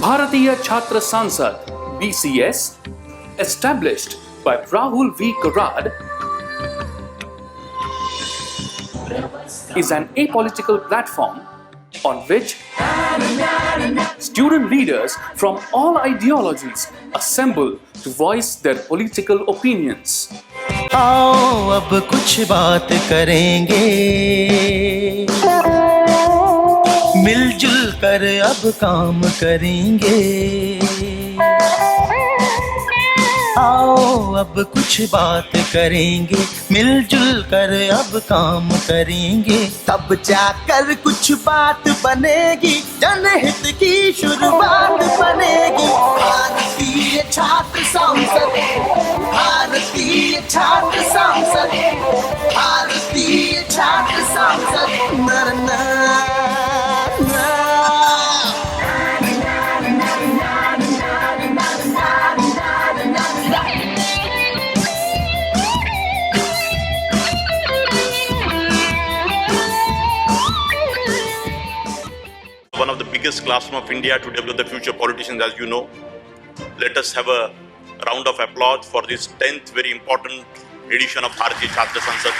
Bharatiya Chhatra Sansad (BCS), established by Rahul V. Karad, is an apolitical platform on which student leaders from all ideologies assemble to voice their political opinions. आओ अब कुछ बात करेंगे, मिलजुल कर अब काम करेंगे। आओ अब कुछ बात करेंगे, मिलजुल कर अब काम करेंगे। तब जाकर कुछ बात बनेगी, जनहित की शुरुआत बनेगी। भारतीय छात्र संसद, भारतीय छात्र संसद, भारतीय छात्र संसद। One of the biggest classroom of India to develop the future politicians, as you know. Let us have a round of applause for this 10th very important edition of Bharatiya Chhatra Sansad.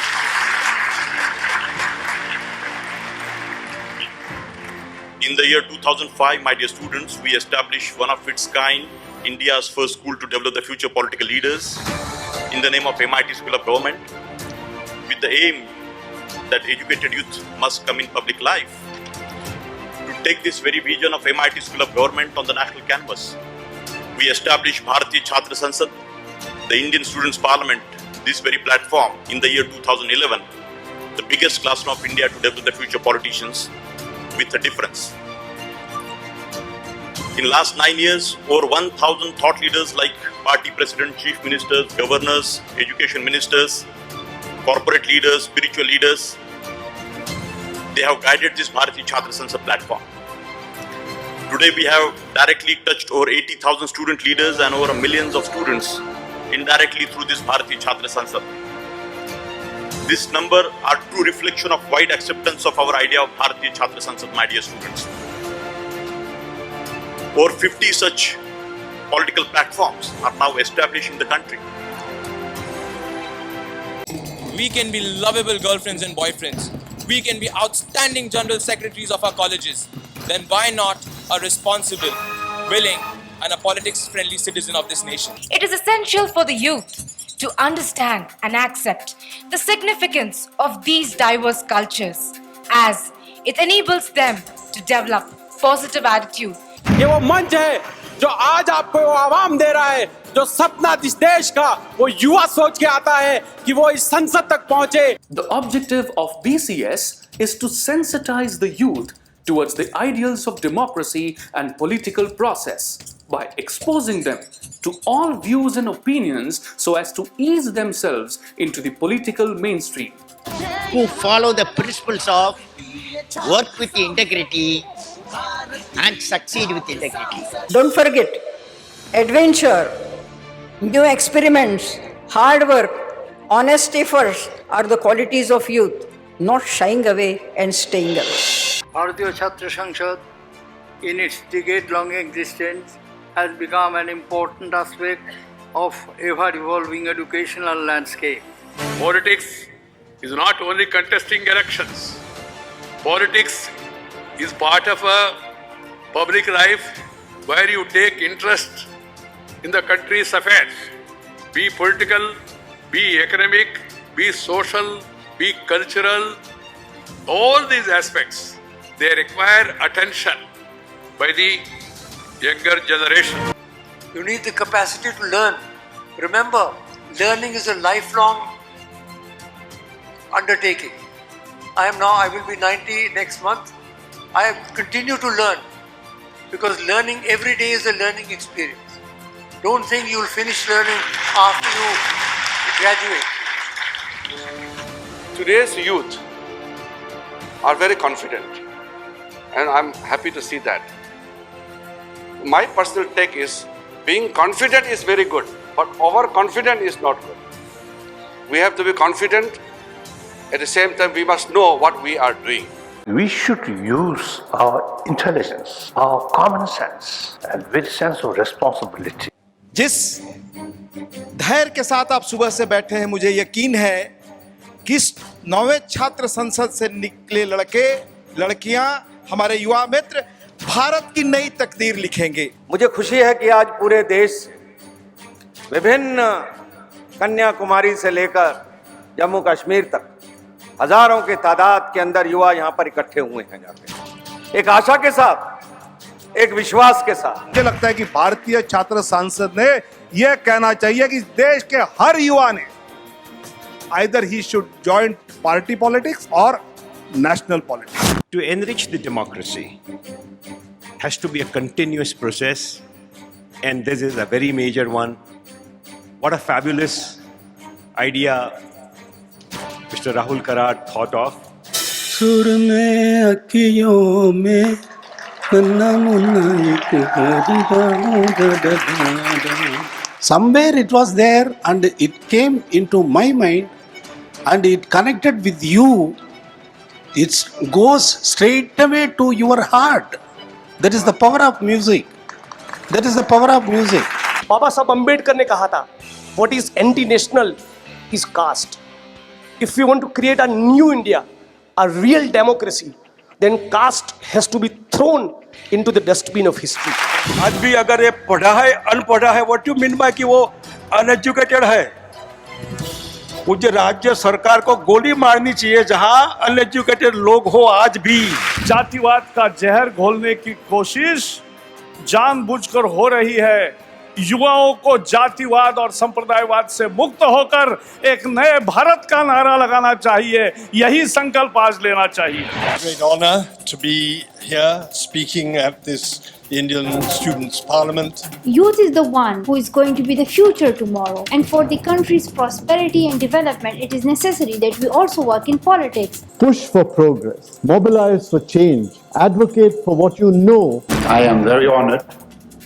In the year 2005, my dear students, we established one of its kind, India's first school to develop the future political leaders in the name of MIT School of Government, with the aim that educated youth must come in public life. To take this very vision of MIT School of Government on the national canvas, we established Bharatiya Chhatra Sansad, the Indian Students' Parliament, this very platform in the year 2011, the biggest classroom of India to develop the future politicians, with a difference. In last 9 years, over 1,000 thought leaders like party president, chief ministers, governors, education ministers, corporate leaders, spiritual leaders, they have guided this Bharatiya Chhatra Sansad platform. Today we have directly touched over 80,000 student leaders and over millions of students indirectly through this Bharatiya Chhatra Sansad. This number are true reflection of wide acceptance of our idea of Bharatiya Chhatra Sansad, my dear students. Over 50 such political platforms are now established in the country. We can be lovable girlfriends and boyfriends. We can be outstanding general secretaries of our colleges. Then why not a responsible, willing, and a politics-friendly citizen of this nation? It is essential for the youth to understand and accept the significance of these diverse cultures, as it enables them to develop positive attitude. ये वो मंच है जो आज आपको आवाम दे रहा है, जो सपना इस देश का वो युवा सोच के आता है कि वो इस संसद तक पहुंचे. The objective of BCS is to sensitize the youth towards the ideals of democracy and political process by exposing them to all views and opinions so as to ease themselves into the political mainstream. Who follow the principles of work with integrity and succeed with integrity. Don't forget, adventure, new experiments, hard work, honest efforts are the qualities of youth, not shying away and staying away. Bharatiya Chhatra Sansad, in its decade-long existence, has become an important aspect of ever-evolving educational landscape. Politics is not only contesting elections. Politics is part of a public life where you take interest in the country's affairs, be political, be economic, be social, be cultural. All these aspects, they require attention by the younger generation. You need the capacity to learn. Remember, learning is a lifelong undertaking. I will be 90 next month. I continue to learn because learning every day is a learning experience. Don't think you will finish learning after you graduate. Today's youth are very confident, and I'm happy to see that. My personal take is, being confident is very good, but overconfident is not good. We have to be confident. At the same time, we must know what we are doing. We should use our intelligence, our common sense, and with sense of responsibility. जिस धैर्य के साथ आप सुबह से बैठे हैं, मुझे यकीन है कि इस 9वें छात्र संसद से निकले लड़के लड़कियां, हमारे युवा मित्र भारत की नई तकदीर लिखेंगे। मुझे खुशी है कि आज पूरे देश, विभिन्न कन्याकुमारी से लेकर जम्मू कश्मीर तक हजारों के तादाद के अंदर युवा यहाँ पर इकट्ठे हुए हैं जाके, एक आशा के साथ, एक विश्वास के साथ। मुझे लगता है कि भारतीय छात्र सांसद ने यह कहना चाहिए कि देश के हर युवा ने either he should join party politics or national politics. To enrich the democracy has to be a continuous process, and this is a very major one. What a fabulous idea Mr. Rahul Karat thought of. सुर में अखियों में नन्ना Munna somewhere it was there and it came into my mind and it connected with you. It goes straight away to your heart. That is the power of music. That is the power of music. बाबा साहब अम्बेडकर ने कहा था, what is anti-national is caste. If we want to create a new India, a real democracy, then caste has to be thrown into the dustbin of history. आज भी अगर ये पढ़ा है अनपढ़ा है, what you mean by कि वो uneducated है, मुझे राज्य सरकार को गोली मारनी चाहिए जहां अनएजुकेटेड लोग हो। आज भी जातिवाद का जहर घोलने की कोशिश जानबूझकर हो रही है। युवाओं को जातिवाद और संप्रदायवाद से मुक्त होकर एक नए भारत का नारा लगाना चाहिए, यही संकल्प आज लेना चाहिए। Great honor to be here speaking at this Indian Students' Parliament. Youth is the one who is going to be the future tomorrow, and for the country's prosperity and development, it is necessary that we also work in politics. Push for progress, mobilize for change, advocate for what you know. I am very honored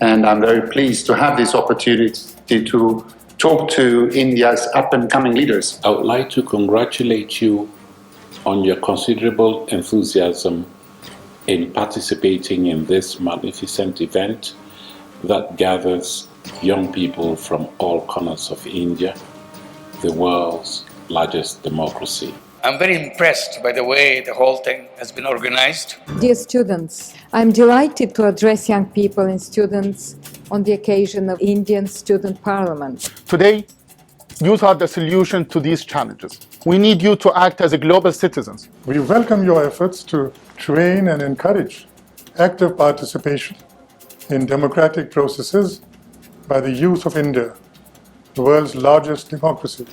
and I'm very pleased to have this opportunity to talk to India's up-and-coming leaders. I would like to congratulate you on your considerable enthusiasm in participating in this magnificent event that gathers young people from all corners of India, the world's largest democracy. I'm very impressed by the way the whole thing has been organized. Dear students, I'm delighted to address young people and students on the occasion of Indian Student Parliament. Today, youth are the solution to these challenges. We need you to act as global citizens. We welcome your efforts to train and encourage active participation in democratic processes by the youth of India, the world's largest democracy.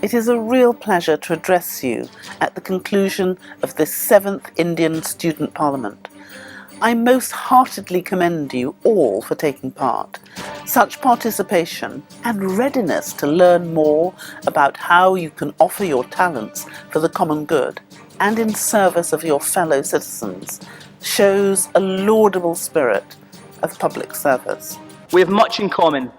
It is a real pleasure to address you at the conclusion of this 7th Indian Student Parliament. I most heartedly commend you all for taking part. Such participation and readiness to learn more about how you can offer your talents for the common good and in service of your fellow citizens shows a laudable spirit of public service. We have much in common,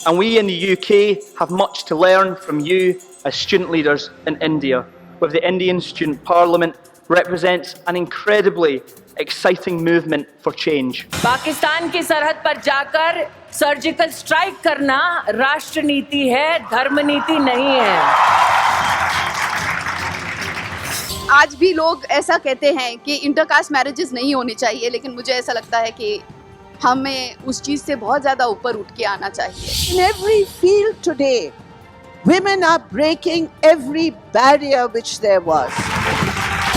and we in the UK have much to learn from you as student leaders in India, where the Indian Student Parliament represents an incredibly exciting movement for change. Pakistan की सरहद पर जाकर surgical strike करना राष्ट्र नीति है, धर्म नीति नहीं है। आज भी लोग ऐसा कहते हैं कि इंटरकास्ट मैरिजेस नहीं होनी चाहिए, लेकिन मुझे ऐसा लगता है कि हमें उस चीज से बहुत ज्यादा ऊपर उठ के आना चाहिए। In every field today, women are breaking every barrier which there was.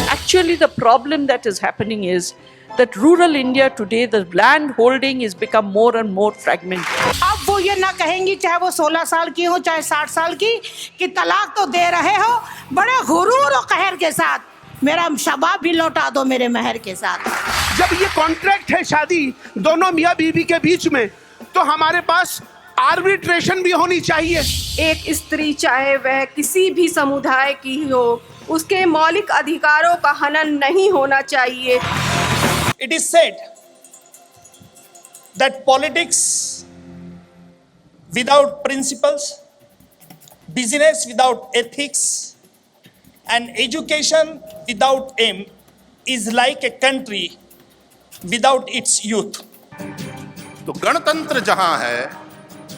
Actually, the problem that is happening is that rural India today, the land holding is become more and more fragmented. अब वो ये ना कहेंगी, चाहे वो 16 साल की हो चाहे 60 साल की, कि तलाक तो दे रहे हो बड़े गुरूर और कहर के साथ, मेरा शबाब भी लौटा दो मेरे महर के साथ। जब ये कॉन्ट्रैक्ट है शादी दोनों मियाँ बीवी के बीच में, तो हमारे पास आर्बिट्रेशन भी होनी चाहिए। एक स्त्री चाहे वह किसी भी समुदाय की हो, उसके मौलिक अधिकारों का हनन नहीं होना चाहिए। It is said that politics without principles, business without ethics, and education without aim is like a country without its youth. तो गणतंत्र जहां है,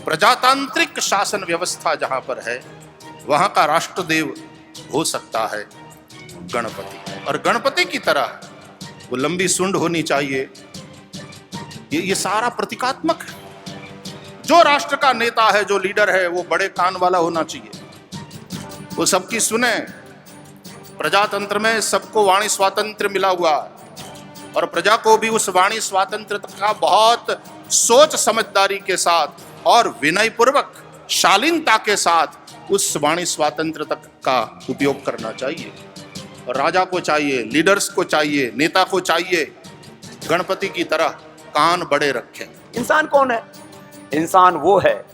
प्रजातांत्रिक शासन व्यवस्था जहां पर है, वहां का राष्ट्रदेव हो सकता है गणपति। और गणपति की तरह वो लंबी सुंड होनी चाहिए। ये सारा प्रतीकात्मक है। जो राष्ट्र का नेता है, जो लीडर है, वो बड़े कान वाला होना चाहिए, वो सबकी सुने। प्रजातंत्र में सबको वाणी स्वातंत्र मिला हुआ है और प्रजा को भी उस वाणी स्वातंत्रता का बहुत सोच समझदारी के साथ और विनय पूर्वक शालीनता के साथ उस वाणी स्वातंत्रता का उपयोग करना चाहिए। और राजा को चाहिए, लीडर्स को चाहिए, नेता को चाहिए गणपति की तरह कान बड़े रखें। इंसान कौन है? इंसान वो है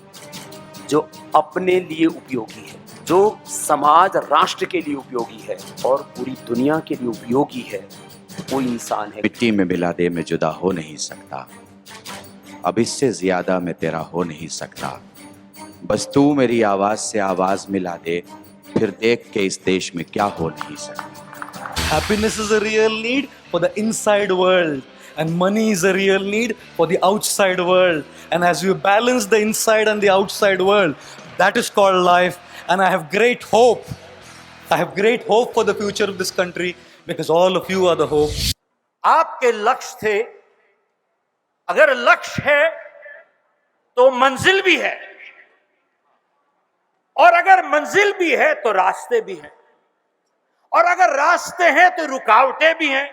जो अपने लिए उपयोगी है, जो समाज राष्ट्र के लिए उपयोगी है और पूरी दुनिया के लिए उपयोगी है, वो इंसान है। मिट्टी में मिला दे, मैं जुदा हो नहीं सकता, अब इससे ज्यादा मैं तेरा हो नहीं सकता। बस तू मेरी आवाज से आवाज मिला दे, फिर देख के इस देश में क्या हो नहीं सकता। Happiness is a real need for the inside world, and money is a real need for the outside world. And as you balance the inside and the outside world, that is called life. And I have great hope. I have great hope for the future of this country because all of you are the hope. आपके लक्ष्य थे, अगर लक्ष्य है तो मंजिल भी है, और अगर मंजिल भी है तो रास्ते भी हैं, और अगर रास्ते हैं तो रुकावटें भी हैं,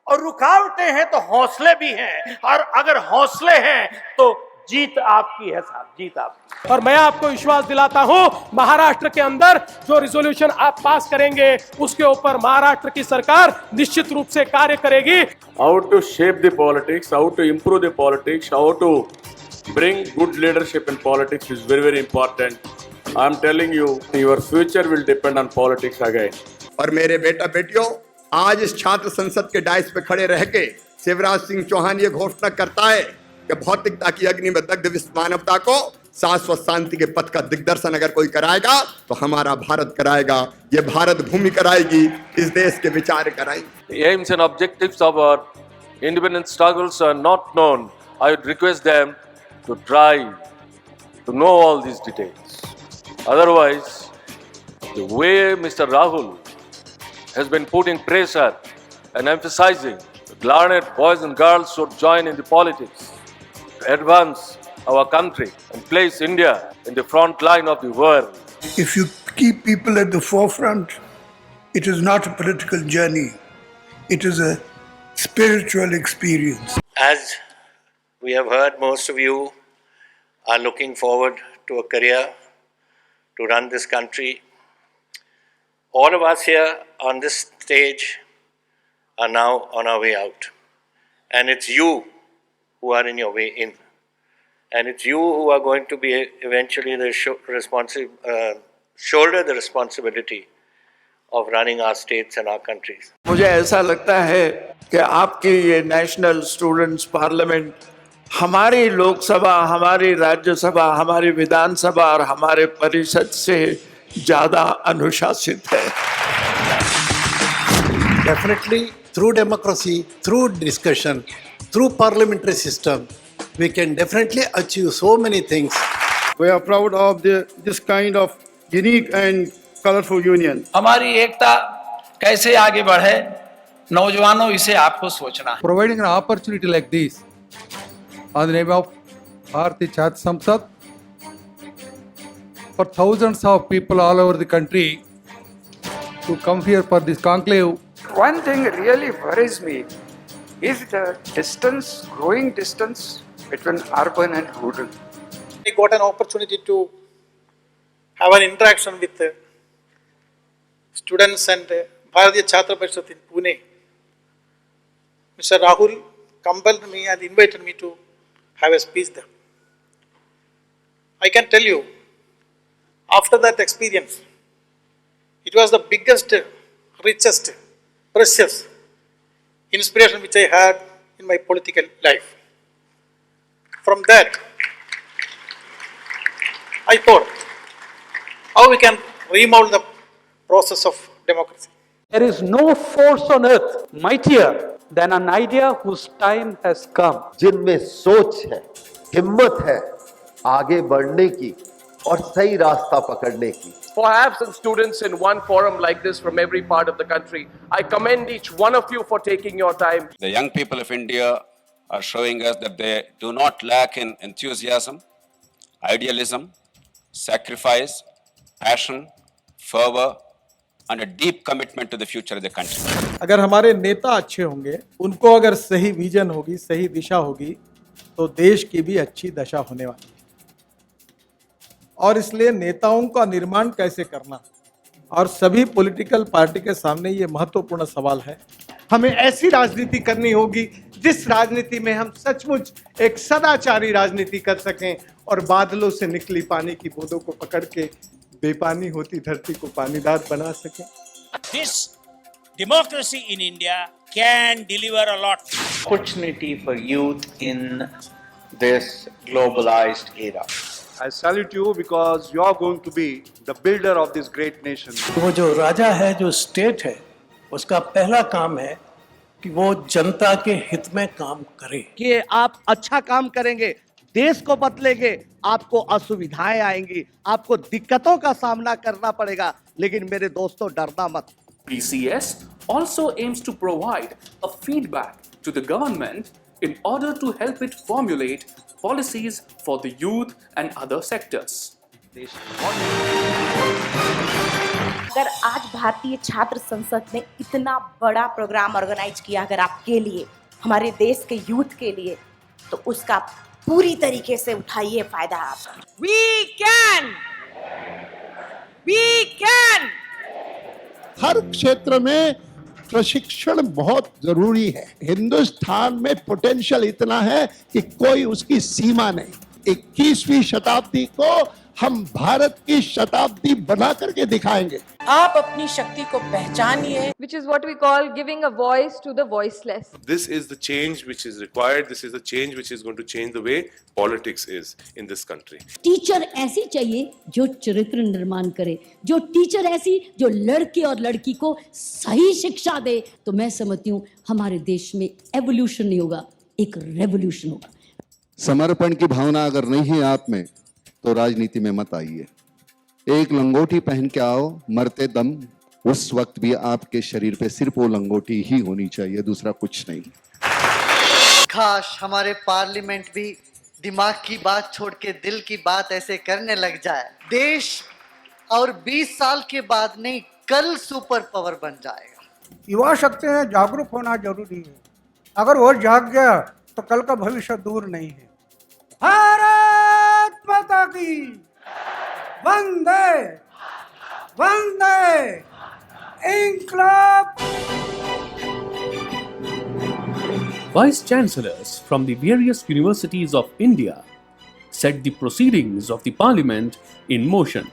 और रुकावटें हैं तो हौसले भी हैं, और अगर हौसले हैं तो जीत आपकी है साहब, जीत आपकी। और मैं आपको विश्वास दिलाता हूं, महाराष्ट्र के अंदर जो रिजोल्यूशन आप पास करेंगे उसके ऊपर महाराष्ट्र की सरकार निश्चित रूप से कार्य करेगी। How to shape the politics, how to improve the politics, how to bring good leadership in politics is very, very important. I am telling you, your future will depend on politics again. और मेरे बेटा बेटियों, आज इस छात्र संसद के dice पे खड़े रह के शिवराज सिंह चौहान ये घोषणा करता है कि भौतिकता की अग्नि में दग्ध विश्व मानवता को शाश्वत शांति के पथ का दिग्दर्शन अगर कोई कराएगा तो हमारा भारत कराएगा। ये भारत भूमि कराएगी, इस देश के विचार कराएंगे। The aims and objectives of our independence struggles are not known. I would request them to try to know all these details. Otherwise, the way Mr. Rahul has been putting pressure and emphasizing that learned boys and girls should join in the politics to advance our country and place India in the front line of the world. If you keep people at the forefront, it is not a political journey. It is a spiritual experience. As we have heard, most of you are looking forward to a career to run this country. All of us here on this stage are now on our way out. And it's you who are in your way in. And it's you who are going to be eventually the shoulder the responsibility of running our states and our countries. मुझे ऐसा लगता है कि आपकी ये national students parliament हमारी लोकसभा, हमारी राज्यसभा, हमारी विधानसभा और हमारे परिषद से ज़्यादा अनुशासित है। Definitely, through democracy, through discussion, through parliamentary system, we can definitely achieve so many things. We are proud of this kind of unique and colorful union. हमारी एकता कैसे आगे बढ़े, नौजवानों इसे आपको सोचना है। Providing an opportunity like this on the name of Bharatiya Chhatra Sansad for thousands of people all over the country to come here for this conclave. One thing really worries me is the distance, growing distance between urban and rural. I got an opportunity to have an interaction with students and Bharatiya Chhatra Sansad in Pune. Mr. Rahul compelled me and invited me to have a speech there. I can tell you, after that experience, it was the biggest, richest, precious inspiration which I had in my political life. From that, I thought how we can remold the process of democracy. There is no force on earth mightier than an idea whose time has come. जिनमें सोच है, हिम्मत है आगे बढ़ने की और सही रास्ता पकड़ने की. Perhaps some students in one forum like this from every part of the country. I commend each one of you for taking your time. The young people of India are showing us that they do not lack in enthusiasm, idealism, sacrifice, passion, fervor, and a deep commitment to the future of the country. अगर हमारे नेता अच्छे होंगे, उनको अगर सही vision होगी, सही दिशा होगी, तो देश की भी अच्छी दशा होने वाली है। और इसलिए नेताओं का निर्माण कैसे करना और सभी पॉलिटिकल पार्टी के सामने ये महत्वपूर्ण सवाल है। हमें ऐसी राजनीति करनी होगी जिस राजनीति में हम सचमुच एक सदाचारी राजनीति कर सकें और बादलों से निकली पानी की बूंदों को पकड़ के बेपानी होती धरती को पानीदार बना सकें। This democracy in India can deliver a lot. Opportunity for youth in this globalized era. I salute you because you are going to be the builder of this great nation. वो जो राजा है, जो स्टेट है, उसका पहला काम है कि वो जनता के हित में काम करे। कि आप अच्छा काम करेंगे, देश को बदलेंगे, आपको असुविधाएं आएंगी, आपको दिक्कतों का सामना करना पड़ेगा, लेकिन मेरे दोस्तों डरना मत। BCS also aims to provide a feedback to the government in order to help it formulate policies for the youth and other sectors. अगर आज भारतीय छात्र संसद ने इतना बड़ा प्रोग्राम ऑर्गेनाइज किया अगर आपके लिए, हमारे देश के यूथ के लिए, तो उसका पूरी तरीके से उठाइए फायदा आप। We can. हर क्षेत्र में प्रशिक्षण बहुत जरूरी है। हिंदुस्तान में पोटेंशियल इतना है कि कोई उसकी सीमा नहीं। 21वीं शताब्दी को हम भारत की शताब्दी बना करके दिखाएंगे। आप अपनी शक्ति को पहचानिए, which is what we call giving a voice to the voiceless. This is the change which is required. This is the change which is going to change the way politics is in this country. Teacher ऐसी चाहिए जो चरित्र निर्माण करे, जो teacher ऐसी जो लड़के और लड़की को सही शिक्षा दे। तो मैं समझती हूँ हमारे देश में एवोल्यूशन नहीं होगा, एक रेवोल्यूशन होगा। समर्पण की भावना अगर नहीं है आप में तो राजनीति में मत आइए। एक लंगोटी पहन के आओ, मरते दम उस वक्त भी आपके शरीर पे सिर्फ वो लंगोटी ही होनी चाहिए, दूसरा कुछ नहीं। काश हमारे पार्लियामेंट भी दिमाग की बात छोड़ के दिल की बात ऐसे करने लग जाए। देश और 20 साल के बाद नहीं, कल सुपर पावर बन जाएगा। युवा शक्ति में जागरूक होना जरूरी है। अगर वो जाग गया तो कल का भविष्य दूर नहीं है। भारत माता की वंदे वंदे इंकलाब। Vice Chancellors from the various universities of India set the proceedings of the Parliament in motion.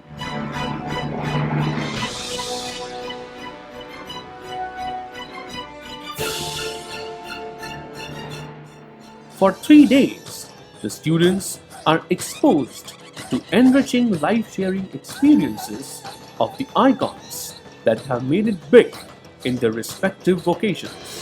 For 3 days, the students are exposed to enriching life-sharing experiences of the icons that have made it big in their respective vocations.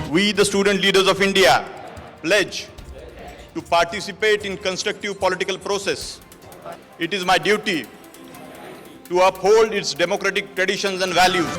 We, the student leaders of India, pledge to participate in constructive political process. It is my duty to uphold its democratic traditions and values.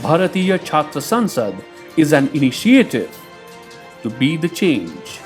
Bharatiya Chhatra Sansad is an initiative to be the change.